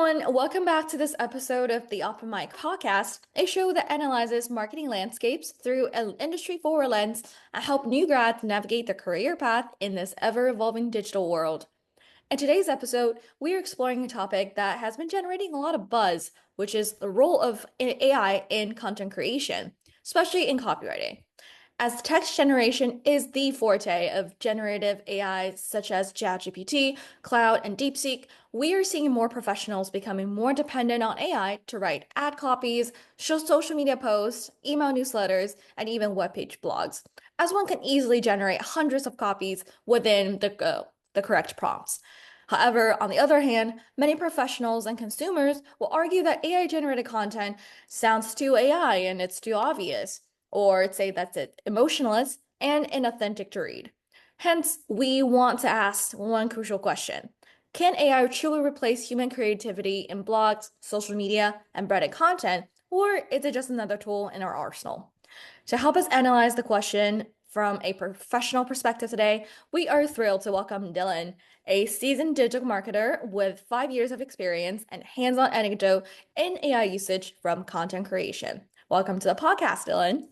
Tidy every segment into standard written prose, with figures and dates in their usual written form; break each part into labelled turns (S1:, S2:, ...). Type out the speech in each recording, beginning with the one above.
S1: everyone, welcome back to this episode of the Open Mic Podcast, a show that analyzes marketing landscapes through an industry-forward lens and help new grads navigate their career path in this ever-evolving digital world. In today's episode, we are exploring a topic that has been generating a lot of buzz, which is the role of AI in content creation, especially in copywriting. As text generation is the forte of generative AI such as ChatGPT, Cloud, and DeepSeek, we are seeing more professionals becoming more dependent on AI to write ad copies, show social media posts, email newsletters, and even web page blogs, as one can easily generate hundreds of copies within the correct prompts. However, on the other hand, many professionals and consumers will argue that AI-generated content sounds too AI and it's too obvious, or say that it's emotionless and inauthentic to read. Hence, we want to ask one crucial question. Can AI truly replace human creativity in blogs, social media, and branded content, or is it just another tool in our arsenal? To help us analyze the question from a professional perspective today, we are thrilled to welcome Dylan, a seasoned digital marketer with 5 years of experience and hands-on anecdote in AI usage from content creation. Welcome to the podcast, Dylan.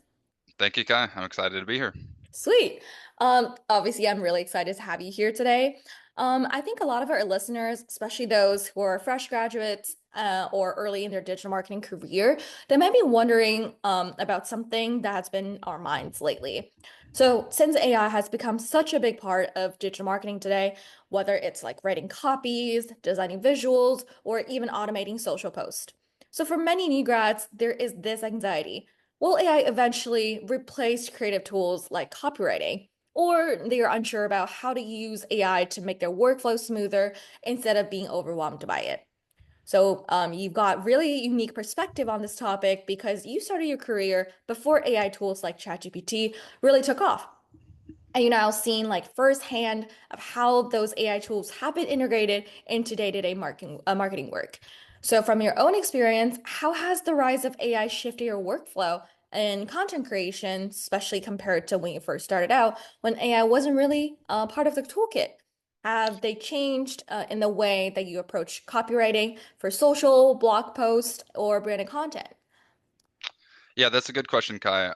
S2: Thank you, Kai. I'm excited to be here.
S1: Sweet. Obviously, I'm really excited to have you here today. I think a lot of our listeners, especially those who are fresh graduates or early in their digital marketing career, they might be wondering about something that's been on our minds lately. So, since AI has become such a big part of digital marketing today, whether it's like writing copies, designing visuals, or even automating social posts. So, for many new grads, there is this anxiety. Will AI eventually replace creative tools like copywriting? Or they are unsure about how to use AI to make their workflow smoother instead of being overwhelmed by it. So you've got really unique perspective on this topic because you started your career before AI tools like ChatGPT really took off. And you're now seeing like firsthand of how those AI tools have been integrated into day-to-day marketing work. So from your own experience, how has the rise of AI shifted your workflow and content creation, especially compared to when you first started out, when AI wasn't really part of the toolkit? Have they changed in the way that you approach copywriting for social, blog posts, or branded content?
S2: Yeah, that's a good question, Kai.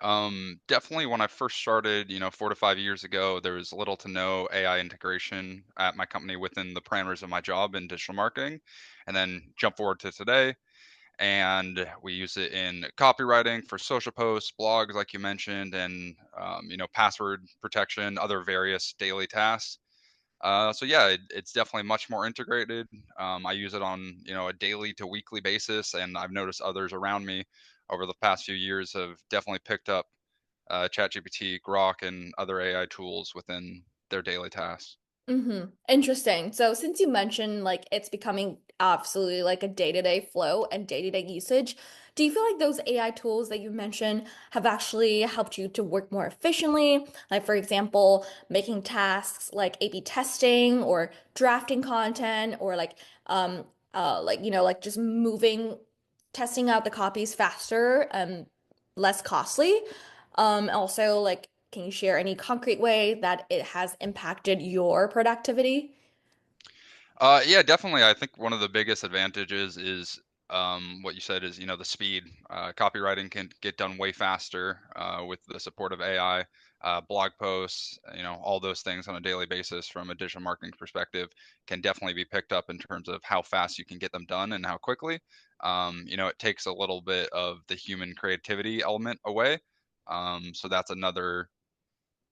S2: Definitely when I first started, 4 to 5 years ago, there was little to no AI integration at my company within the parameters of my job in digital marketing. And then jump forward to today, and we use it in copywriting for social posts, blogs, like you mentioned, and password protection, other various daily tasks. So yeah, it's definitely much more integrated. I use it on a daily to weekly basis, and I've noticed others around me over the past few years have definitely picked up ChatGPT, Grok, and other AI tools within their daily tasks.
S1: Interesting. So since you mentioned like it's becoming absolutely like a day-to-day flow and day-to-day usage, do you feel like those AI tools that you mentioned have actually helped you to work more efficiently? Like for example, making tasks like A/B testing or drafting content or like just moving testing out the copies faster and less costly. Also, like, can you share any concrete way that it has impacted your productivity?
S2: Yeah, definitely. I think one of the biggest advantages is what you said is the speed. Copywriting can get done way faster with the support of AI. Blog posts, all those things on a daily basis from a digital marketing perspective can definitely be picked up in terms of how fast you can get them done and how quickly. It takes a little bit of the human creativity element away. So that's another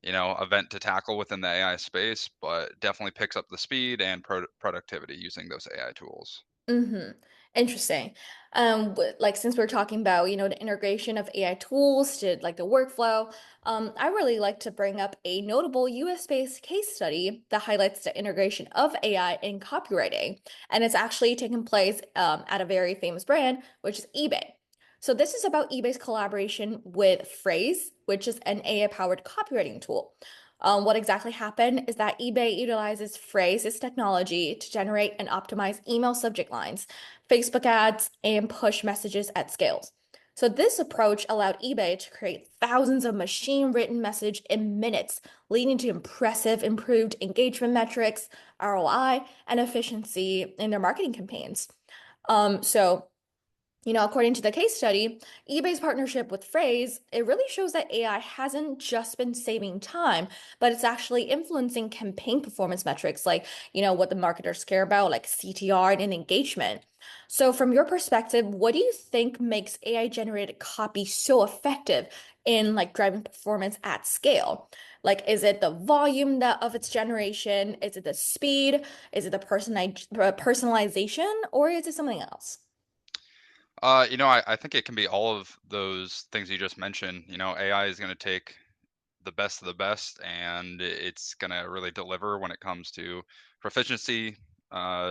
S2: event to tackle within the AI space, but definitely picks up the speed and productivity using those AI tools.
S1: Mm-hmm. Interesting. Like since we're talking about, the integration of AI tools to like the workflow, I really like to bring up a notable US-based case study that highlights the integration of AI in copywriting. And it's actually taken place at a very famous brand, which is eBay. So this is about eBay's collaboration with Phrase, which is an AI-powered copywriting tool. What exactly happened is that eBay utilizes Phrase's technology to generate and optimize email subject lines, Facebook ads, and push messages at scales. So this approach allowed eBay to create thousands of machine-written message in minutes, leading to impressive improved engagement metrics, ROI, and efficiency in their marketing campaigns. So according to the case study, eBay's partnership with Phrase, it really shows that AI hasn't just been saving time, but it's actually influencing campaign performance metrics like, what the marketers care about, like CTR and engagement. So from your perspective, what do you think makes AI generated copy so effective in like driving performance at scale? Like, is it the volume of its generation? Is it the speed? Is it the personalization? Or is it something else?
S2: I think it can be all of those things you just mentioned. AI is going to take the best of the best, and it's going to really deliver when it comes to proficiency,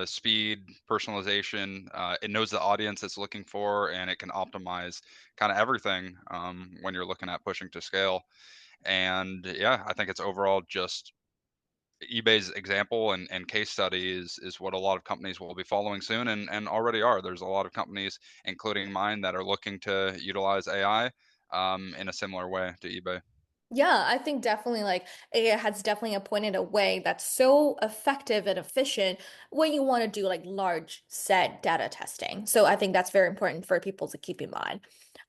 S2: speed, personalization. It knows the audience it's looking for, and it can optimize kind of everything when you're looking at pushing to scale. And yeah, I think it's overall just eBay's example and case study is what a lot of companies will be following soon and already are. There's a lot of companies, including mine, that are looking to utilize AI in a similar way to eBay.
S1: Yeah, I think definitely like AI has definitely appointed a way that's so effective and efficient when you want to do like large set data testing. So I think that's very important for people to keep in mind.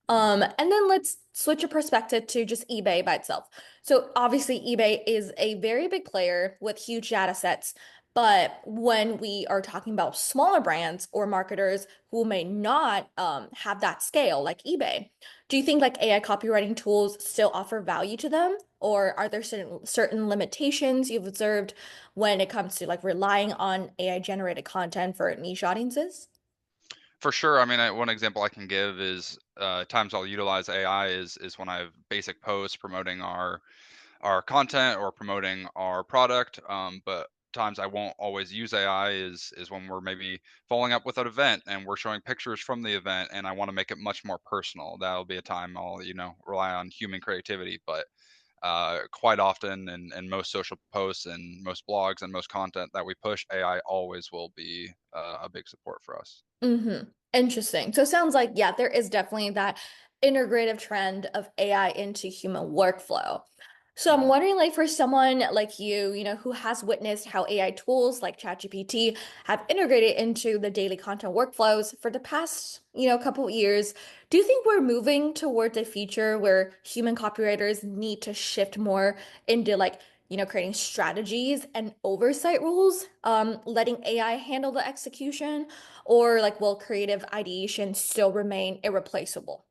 S1: And then let's switch your perspective to just eBay by itself. So obviously, eBay is a very big player with huge data sets. But when we are talking about smaller brands or marketers who may not have that scale, like eBay, do you think like AI copywriting tools still offer value to them? Or are there certain limitations you've observed when it comes to like relying on AI generated content for niche audiences?
S2: For sure. I mean, one example I can give is times I'll utilize AI is when I have basic posts promoting our content or promoting our product. But times I won't always use AI is when we're maybe following up with an event and we're showing pictures from the event, and I want to make it much more personal. That'll be a time I'll rely on human creativity. But quite often, and most social posts and most blogs and most content that we push, AI always will be a big support for us.
S1: Mm-hmm. Interesting. So it sounds like, yeah, there is definitely that integrative trend of AI into human workflow. So I'm
S2: Mhm.
S1: wondering, like, for someone like you know, who has witnessed how AI tools like ChatGPT have integrated into the daily content workflows for the past, couple of years, do you think we're moving towards a future where human copywriters need to shift more into like, creating strategies and oversight rules, letting AI handle the execution? Or like, will creative ideation still remain irreplaceable?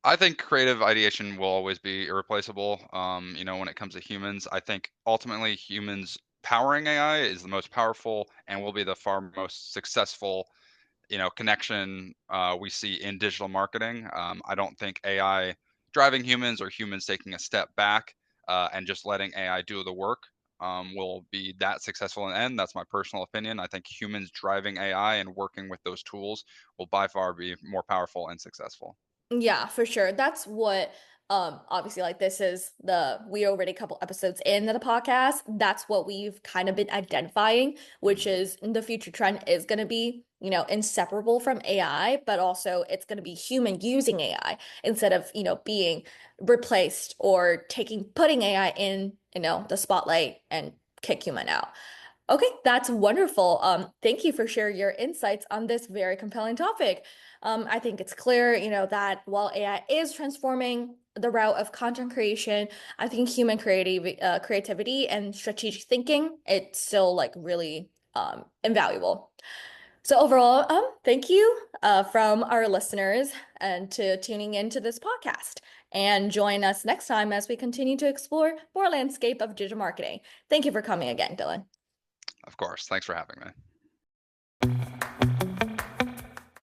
S2: I think creative ideation will always be irreplaceable. When it comes to humans, I think ultimately humans powering AI is the most powerful and will be the far most successful, connection we see in digital marketing. I don't think AI driving humans or humans taking a step back and just letting AI do the work will be that successful in the end. That's my personal opinion. I think humans driving AI and working with those tools will by far be more powerful and successful.
S1: Yeah, for sure. That's what obviously like this is the we already a couple episodes into the podcast. That's what we've kind of been identifying, which is the future trend is going to be, inseparable from AI, but also it's going to be human using AI instead of, being replaced or putting AI in, the spotlight and kick human out. Okay, that's wonderful. Thank you for sharing your insights on this very compelling topic. I think it's clear, that while AI is transforming the route of content creation, I think human creativity and strategic thinking, it's still like really invaluable. So overall, thank you from our listeners and to tuning into this podcast. And join us next time as we continue to explore more landscape of digital marketing. Thank you for coming again, Dylan.
S2: Of course. Thanks for having me.